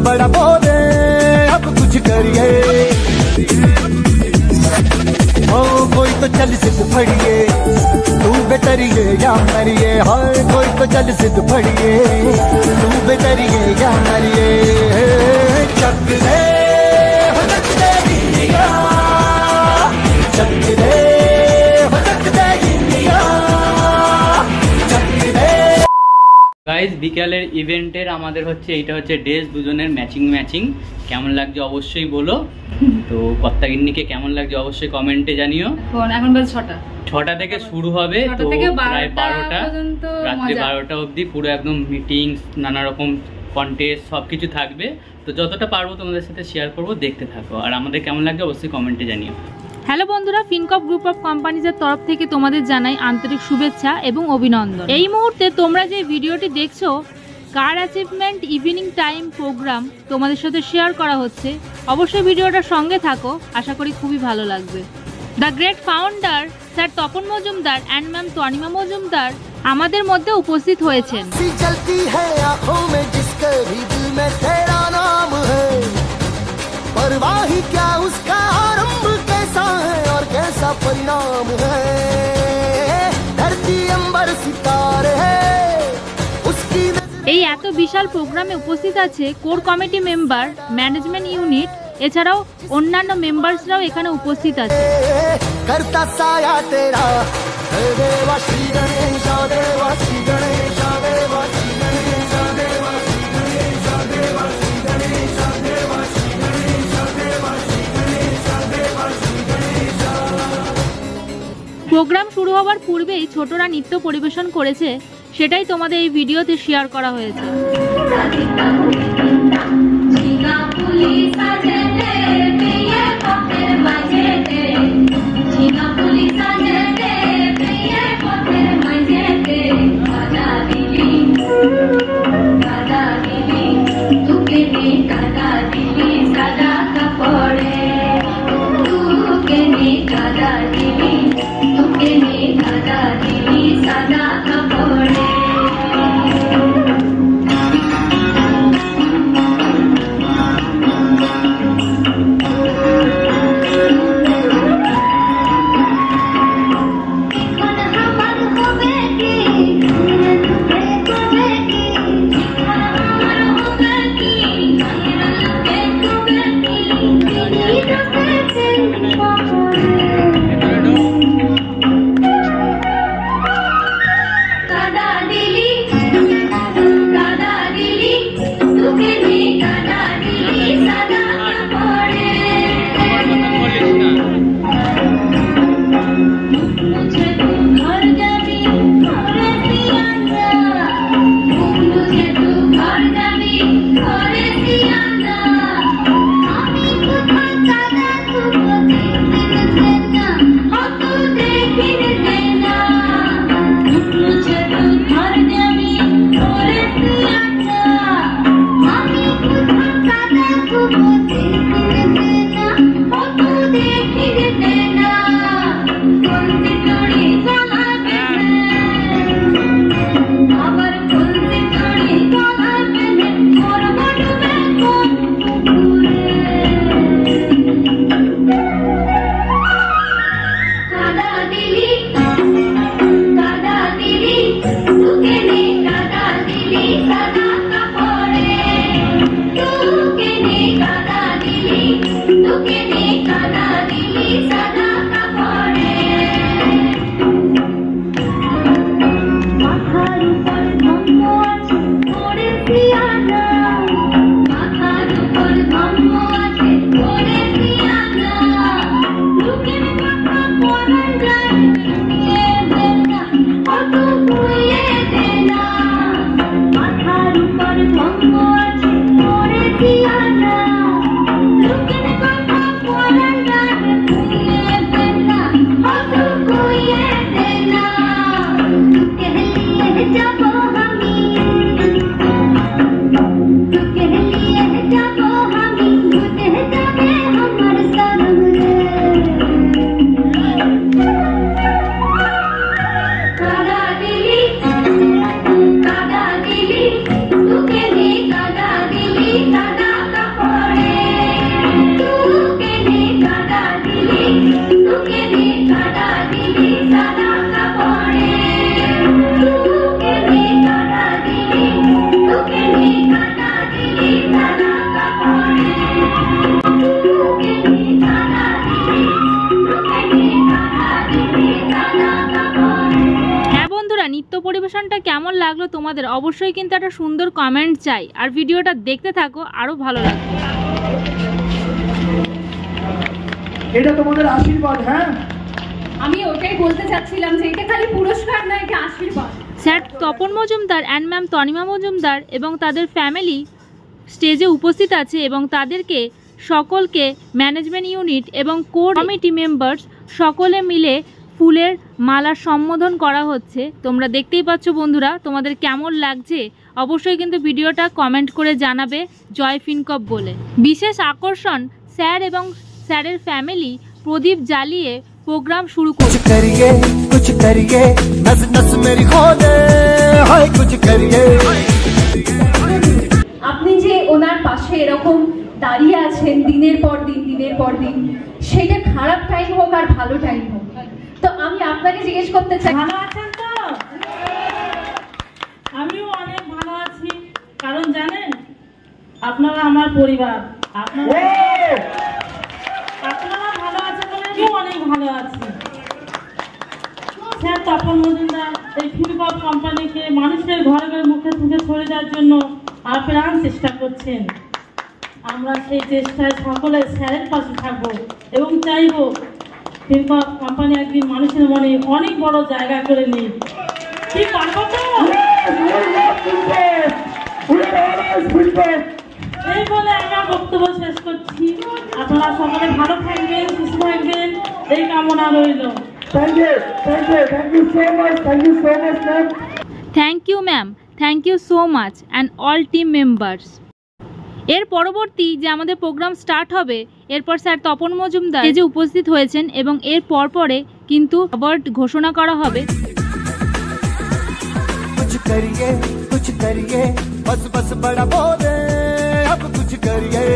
बड़ा बोले अब कुछ करिए, ओ कोई तो चल सिद्ध फड़िए, तू बेटरिए या मरिए, हाय कोई तो चल सिद्ध फड़िए, तू बेटरिए या मरिए। चक दे हो चक दे इंडिया, चक दे हो चक दे इंडिया, चक दे। গাইজ বিকালের ইভেন্টের আমাদের হচ্ছে এইটা হচ্ছে ড্রেস, দুজনের ম্যাচিং ম্যাচিং। কেমন লাগছে অবশ্যই বলো। তো কর্তাগিন্নিকে কেমন লাগছে অবশ্যই কমেন্টে জানিও। এখন বাজে 6টা থেকে শুরু হবে, তো প্রায় 12টা, রাত্রি 12টা অবধি পুরো একদম মিটিংস, নানা রকম কন্টেস্ট সবকিছু থাকবে। তো যতটা পারবো তোমাদের সাথে শেয়ার করবো, দেখতে থাকো। আর আমাদের কেমন লাগছে অবশ্যই কমেন্টে জানিও। হ্যালো বন্ধুরা, ফিনকপ গ্রুপ অফ কোম্পানিজের তরফ থেকে তোমাদের জানাই আন্তরিক শুভেচ্ছা এবং অভিনন্দন। এই মুহূর্তে তোমরা যে ভিডিওটি দেখছো, কার অ্যাচিভমেন্ট ইভিনিং টাইম প্রোগ্রাম তোমাদের সাথে শেয়ার করা হচ্ছে। অবশ্যই ভিডিওটার সঙ্গে থাকো, আশা করি খুবই ভালো লাগবে। The great founder sir Tapan Majumdar and ma'am Tanima Majumdar আমাদের মধ্যে উপস্থিত হয়েছেন। এই এত বিশাল প্রোগ্রামে উপস্থিত আছে core committee member, management unit, এছাড়াও অন্যান্য মেম্বার্সরাও এখানে উপস্থিত আছে। প্রোগ্রাম শুরু হওয়ার পূর্বেই ছোটরা নৃত্য পরিবেশন করেছে, সেটাই তোমাদের এই ভিডিওতে শেয়ার করা হয়েছে। मुझे तू घर অনুষ্ঠানটা কেমন লাগলো তোমাদের অবশ্যই কিন্তু একটা সুন্দর কমেন্ট চাই, আর ভিডিওটা দেখতে থাকো, আরো ভালো লাগবে। এটা তোমাদের আশীর্বাদ। হ্যাঁ, আমি ওটাই বলতে চাচ্ছিলাম যে এটা খালি পুরস্কার না, এটা আশীর্বাদ। Sir Tapan Majumdar and ma'am Tanima Majumdar এবং তাদের ফ্যামিলি স্টেজে উপস্থিত আছে এবং তাদেরকে সকলকে ম্যানেজমেন্ট ইউনিট এবং কোর কমিটি মেম্বার্স সকলে মিলে ফুলের মালার সম্বোধন করা হচ্ছে। তোমরা দেখতেই পাচ্ছ বন্ধুরা, তোমাদের কেমন লাগছে অবশ্যই কিন্তু ভিডিওটা কমেন্ট করে জানাবে জয় ফিনকপ বলে। বিশেষ আকর্ষণ স্যার এবং স্যারের ফ্যামিলি প্রদীপ জ্বালিয়ে প্রোগ্রাম শুরু করছে। कुछ करिए नस नस मेरी खोले हाय कुछ करिए। আপনি যে ওনার পাশে এরকম দাঁড়িয়ে আছেন দিনের পর দিন, সেটা খারাপ টাইম হোক আর ভালো টাইম হোক, তো আমি আপনাকে জিজ্ঞেস করতে চাই, ভালো আছেন তো? আমিও অনেক ভালো আছি, কারণ জানেন আপনারা আমার পরিবার, আপনারা ভালো আছেন বলে আমিও অনেক ভালো আছি। স্যার তপন মজুমদার এই ফিনকপ কোম্পানিকে মানুষের ঘরে ঘরে মুখে মুখে ছড়ে যাওয়ার জন্য আপ্রাণ চেষ্টা করছেন। আমরা সেই চেষ্টায় সকলে স্যারের পাশে থাকবো এবং চাইবো ফিনকপ কোম্পানি একদিন মানুষের মনে অনেক বড় জায়গা করে নিই। কি পারবো তো? এই বলে আমার বক্তব্য শেষ করছি। আপনারা সকলে ভালো থাকবেন, সুস্থ থাকবেন, এই কামনা রইল। Thank you so much, ma'am. Thank you ma'am, thank you so much and all team members. এর পরবর্তী যে আমাদের প্রোগ্রাম স্টার্ট হবে, এরপর স্যার তপন মজুমদার যে উপস্থিত হয়েছেন এবং এর পরে কিন্তু অ্যাওয়ার্ড ঘোষণা করা হবে। कुछ करिए बस बस बड़ा बोले अब कुछ करिए।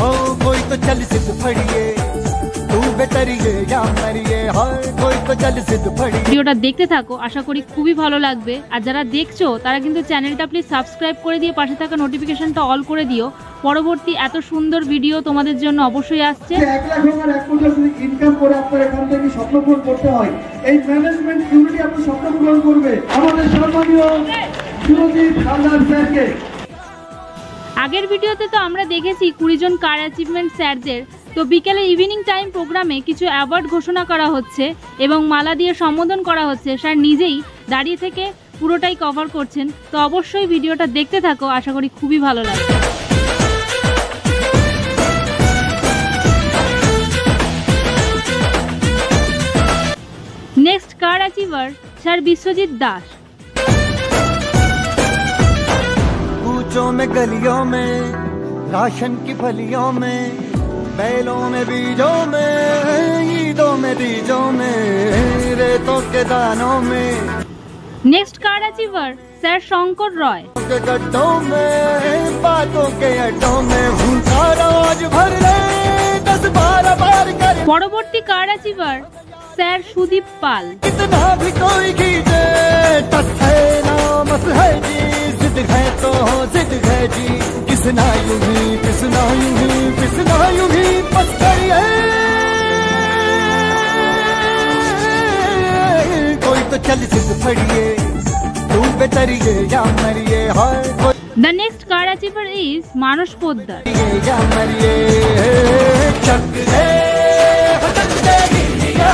ओ कोई तो चल सिद्ध फड़िए तू बेतरिए या मरिए हाय कोई तो चल सिद्ध फड़िए। ভিডিওটা দেখতে থাকো, আশা করি খুবই ভালো লাগবে। আর যারা দেখছো তারা কিন্তু চ্যানেলটা প্লিজ সাবস্ক্রাইব করে দিয়ে পাশে থাকা নোটিফিকেশনটা অল করে দিও। পরবর্তী এত সুন্দর ভিডিও তোমাদের জন্য অবশ্যই আসছে। 1 লাখ টাকার 1 কোটি যদি ইনকাম করে আপনার এখান থেকে স্বপ্ন পূরণ করতে হয়, এই ম্যানেজমেন্ট ইউনিটি আপনার স্বপ্ন পূরণ করবে। আমাদের সম্মানীয় সুরজিৎ হালদার স্যারকে। আগের ভিডিওতে তো আমরা দেখেছি 20 জন কার অ্যাচিভমেন্ট স্যারদের। তো বিকেলে ইভিনিং টাইম প্রোগ্রামে কিছু অ্যাওয়ার্ড ঘোষণা করা হচ্ছে এবং মালা দিয়ে সম্বোধন করা হচ্ছে। স্যার নিজেই দাঁড়িয়ে থেকে পুরোটাই কভার করছেন। তো অবশ্যই ভিডিওটা দেখতে থাকো, আশা করি খুবই ভালো লাগবে। Next car achiever sir Biswajit Das. कूचों में गलियों में राशन की फलियों में बैलों में बीजों में ईदों में बीजों में रेतों के दानों में। Next car achiever sir Shankar Roy. गड्ढों में बातों के अड्डों में भूखा रोज भर ले 10-12 बार कर। পরবর্তী कार अचीवर सर सुदीप पाल। कितना भी कोई खींचे टस है ना मस है जी जिद है तो जिद है जी किसना यूं ही किसना यूं ही किसना यूं ही बस करिए। कोई तो चल सिद्ध फड़िए तू बेतरिए या मरिए हाय कोई। The next car achiever is मानस पोद्दार। या मरिए चक दे चक दे इंडिया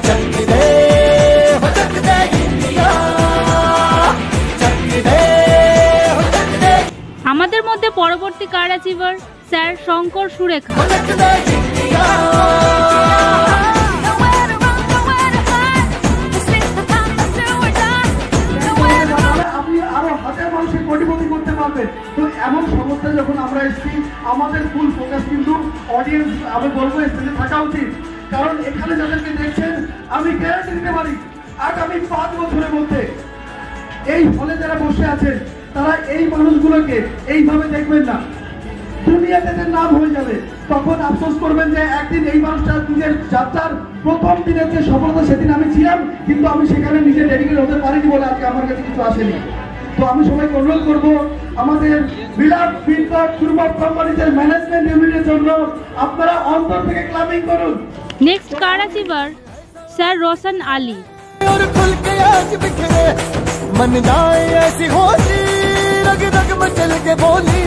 चक दे चक दे इंडिया चक दे चक दे। আমাদের মধ্যে পরবর্তী কার অ্যাচিভার স্যার শঙ্কর সুরেখা। चक दे इंडिया। আপনি আরো হাজার মানুষের কোটিপতি করতে পারবেন। তো এমন সংস্থা যখন আমরা এসেছি, আমাদের ফুল ফোকাস কিন্তু অডিয়েন্স, আমি বলবো স্টেজে থাকা উচিত। কারণ এখানে যাদেরকে দেখছেন আমি গ্যারান্টি দিতে পারি আগামী 5 বছরের মধ্যে এই হলে যারা বসে আছেন তারা এই মানুষগুলোকে এইভাবে দেখবেন না, দুনিয়াতে যে নাম হয়ে যাবে তখন আফসোস করবেন যে একদিন এই মানুষটা নিজের যাত্রার প্রথম দিনের যে সফলতা সেদিন আমি ছিলাম, কিন্তু আমি সেখানে নিজে ডেডিকেট হতে পারিনি বলে আজকে আমার কাছে কিছু আসেনি। তো আমি সবাইকে অনুরোধ করবো আমাদের বিলাপ ফিনকপ গ্রুপ কোম্পানিদের ম্যানেজমেন্ট ইউনিটের জন্য আপনারা অন্তর থেকে ক্লাবিং করুন। নেক্সট কার অ্যাচিভার স্যার রোশন আলী। और खुल के आज बिखरे मन जाए ऐसी होली रग रग में चल के बोली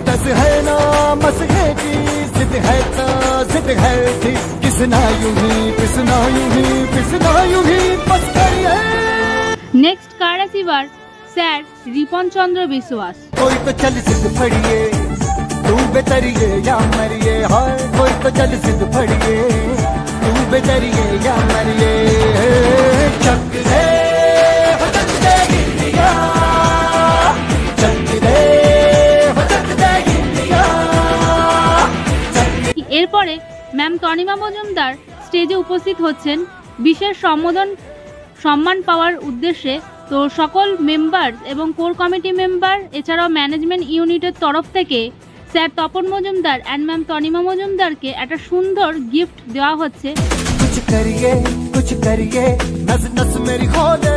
टस है ना मस है की जिद है ता जिद है थी किसना यूं ही पिसना यूं ही पिसना यूं ही बस करिए। Next car achiever sir Ripon Chandra Biswas. कोई तो चल जिद फड़िए तू बेतरिए या मरिए हाय कोई तो चल जिद फड़िए तू बेतरिए या मरिए चक दे हो चक दे गिलिया चक दे हो चक दे गिलिया। এরপরে ম্যাম তনিমা মজুমদার স্টেজে উপস্থিত হচ্ছেন বিশেষ সম্মান পাওয়ার উদ্দেশ্যে। তো সকল মেম্বার এবং কোর কমিটি মেম্বার এছাড়াও ম্যানেজমেন্ট ইউনিটের তরফ থেকে sir Tapan Majumdar and ma'am Tanima মজুমদারকে একটা সুন্দর গিফট দেওয়া হচ্ছে। कुछ करिए नस नस मेरी खोले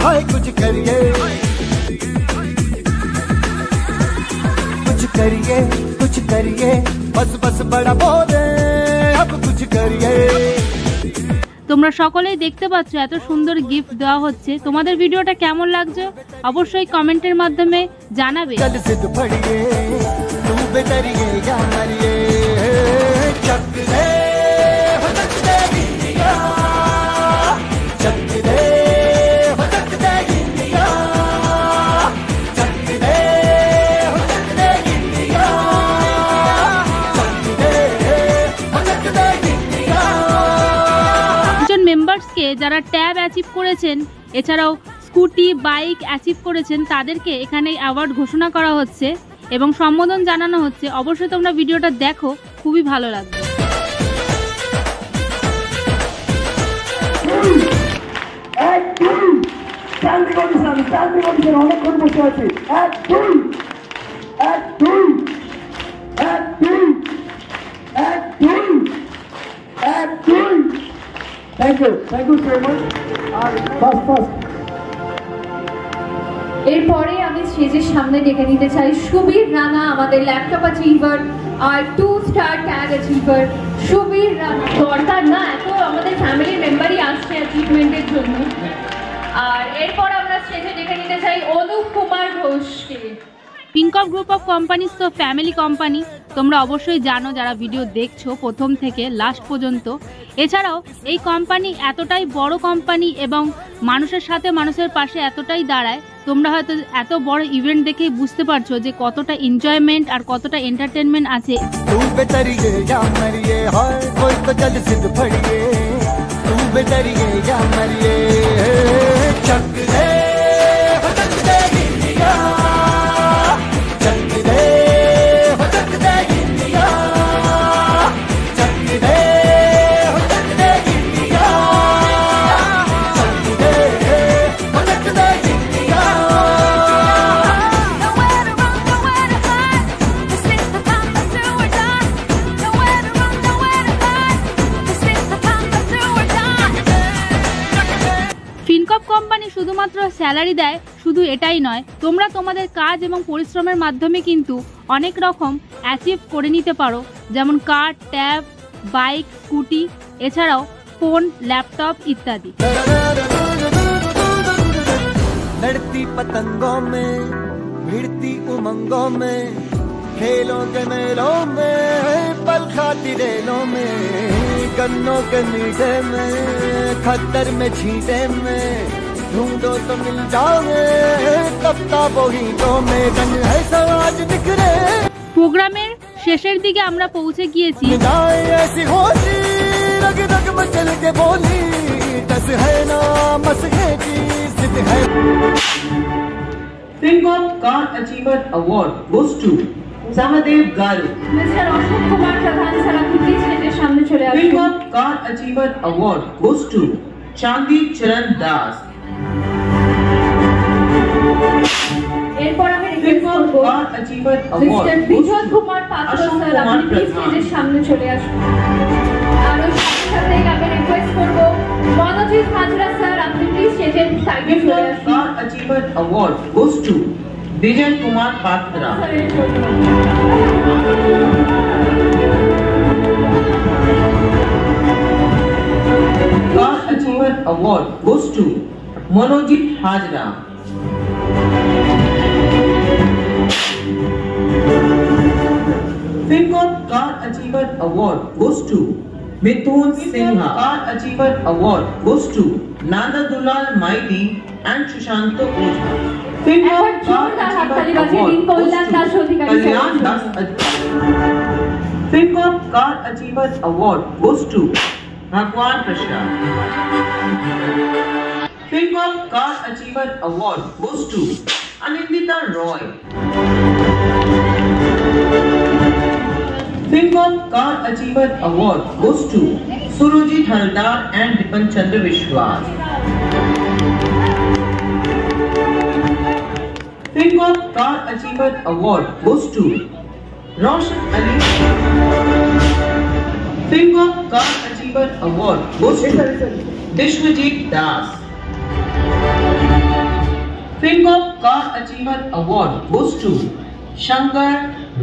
हाय कुछ करिए बस बस बड़ा बोले अब कुछ करिए। তোমরা সকলেই দেখতে পাচ্ছ এত সুন্দর গিফট দেওয়া হচ্ছে। তোমাদের ভিডিওটা কেমন লাগছে অবশ্যই কমেন্টের মাধ্যমে জানাবে। चल जिद फड़िए तू बेतरिए या मरिए चक दे हो चक दे गिलिया चक दे हो चक दे गिलिया चक दे हो चक दे गिलिया चक दे हो चक दे गिलिया। মেম্বার্সকে যারা ট্যাব অ্যাচিভ করেছেন এছাড়াও স্কুটি বাইক অ্যাচিভ করেছেন তাদেরকে এখানে অ্যাওয়ার্ড ঘোষণা করা হচ্ছে এবং সম্বোধন জানানো হচ্ছে। অবশ্যই তোমরা ভিডিওটা দেখো, খুবই ভালো লাগবে। অনেকক্ষণ বসে আছি। Thank you so much. First. এরপরে আমি স্টেজের সামনে ডেকে নিতে চাই সুবীর রানা, আমাদের ল্যাপটপ অ্যাচিভার আর 2 star tag achiever Subir Rana. দরকার না, এত আমাদের ফ্যামিলি মেম্বারই আসছে অ্যাচিভমেন্টের জন্য। আর এরপর আমরা স্টেজে ডেকে নিতে চাই অনুপ কুমার ঘোষকে। ফিনকপ গ্রুপ অফ কোম্পানিজ তো ফ্যামিলি কোম্পানি, তোমরা অবশ্যই জানো যারা ভিডিও দেখছো প্রথম থেকে লাস্ট পর্যন্ত। এছাড়াও এই কোম্পানি এতটাই বড় কোম্পানি এবং মানুষের সাথে মানুষের পাশে এতটাই দাঁড়ায়, তোমরা হয়তো এত বড় ইভেন্ট দেখেই বুঝতে পারছো যে কতটা এনজয়মেন্ট আর কতটা এন্টারটেনমেন্ট আছে। শুধুমাত্র স্যালারি দেয় শুধু এটাই নয়, তোমরা তোমাদের কাজ এবং পরিশ্রমের মাধ্যমে কিন্তু অনেক রকম অ্যাচিভ করে নিতে পারো, যেমন কার, ট্যাব, বাইক, স্কুটি, এছাড়াও ফোন, ল্যাপটপ ইত্যাদি। लड़ती पतंगों में भिड़ती उमंगों में खेलों के मेलों में पल खाती रेलों में गन्नों के मीठे में खद्दर में छींटे में ढूंढो तो मिल जाओगे तब ताबो हीटों में रंग है समाज बिखरे। প্রোগ্রামের শেষের দিকে আমরা পৌঁছে গিয়েছি। ऐसी होली रग रग में चल के बोली टस है ना मस है की जिद है। Fincop Car Achiever Award goes to Sahadev Garu. Mister Ashok Kumar Pradhan sir, আপনি প্লিজ স্টেজের সামনে চলে আসুন। Fincop Car Achiever Award goes to Chandi Charan Das. এরপর আমি রিকোয়েস্ট করব Car Achiever Award মিস্টার বিজয় কুমার পাত্র স্যার, আপনি প্লিজ স্টেজের সামনে চলে আসুন। আর ওর সাথে সাথে আমি রিকোয়েস্ট করব মনোজিৎ হাজরা স্যার, আপনি প্লিজ স্টেজের সাইডে চলে Fincop আসুন। Car Achiever Award goes to Vijay Kumar Patra. Car Achiever Award goes to Manojit Hajra. FinCorp Car Achiever Award goes to Mithun Singha. Car Achiever Award goes to Nanda Dulal Maiti and Shushanto Ojha. FinCorp Car Achiever Award goes to Kalyan Das. FinCorp Car Achiever Award goes to Bhagwan Prashad. FinCorp Car Achiever Award goes to Anindita Roy. FinCorp Car Achiever Award goes to Surojit Haldar and Dipan Chandra Vishwas. FinCorp Car Achiever Award goes to Roshan Ali. FinCorp Car Achiever Award goes to Vishwajit Das. FinCorp Car Achiever Award goes to Shankar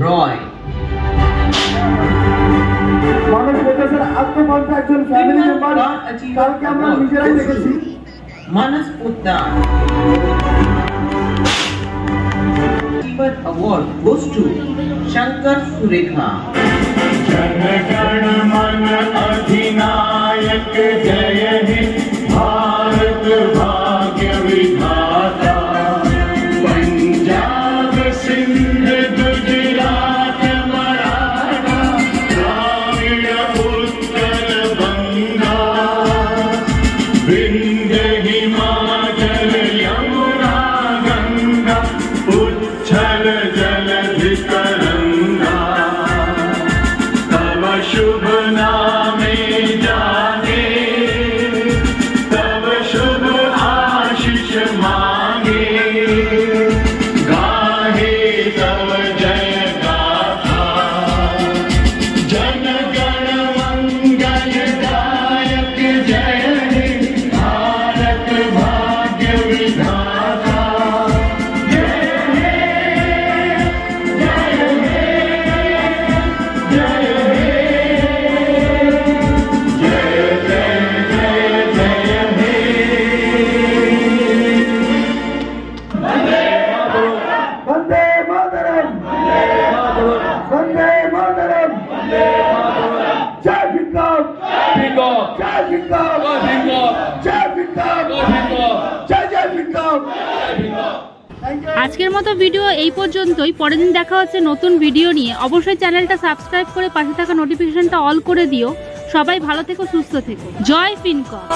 Roy. মানুষ বলতেছে আত্মকন্ঠ একজন family member কালকে আমরা নিজেরাই দেখেছি Manas Poddar. Achiever Award goes to Shankar Surekha. जनगण मन अधिनायक जय हे भारत भाग्य विधाता पंजाब सिंध गुजरात मराठा द्राविड़ उत्कल बंगा विंध्य हिमाचल यमुना गंगा उच्छल जलधि तरंगा शुभ नामे जाने तब शुभ आशीष मांगे गाहे तब जय गाथा जन गण मंगल दायक जय हे भारत भाग्य विधाता जय हे जय हे जय আজকের মতো ভিডিও এই পর্যন্তই। পরের দিন দেখা হচ্ছে নতুন ভিডিও নিয়ে। অবশ্যই চ্যানেলটা সাবস্ক্রাইব করে পাশে থাকা নোটিফিকেশনটা অল করে দিও। সবাই ভালো থেকো, সুস্থ থেকো। জয় ফিনকর্প।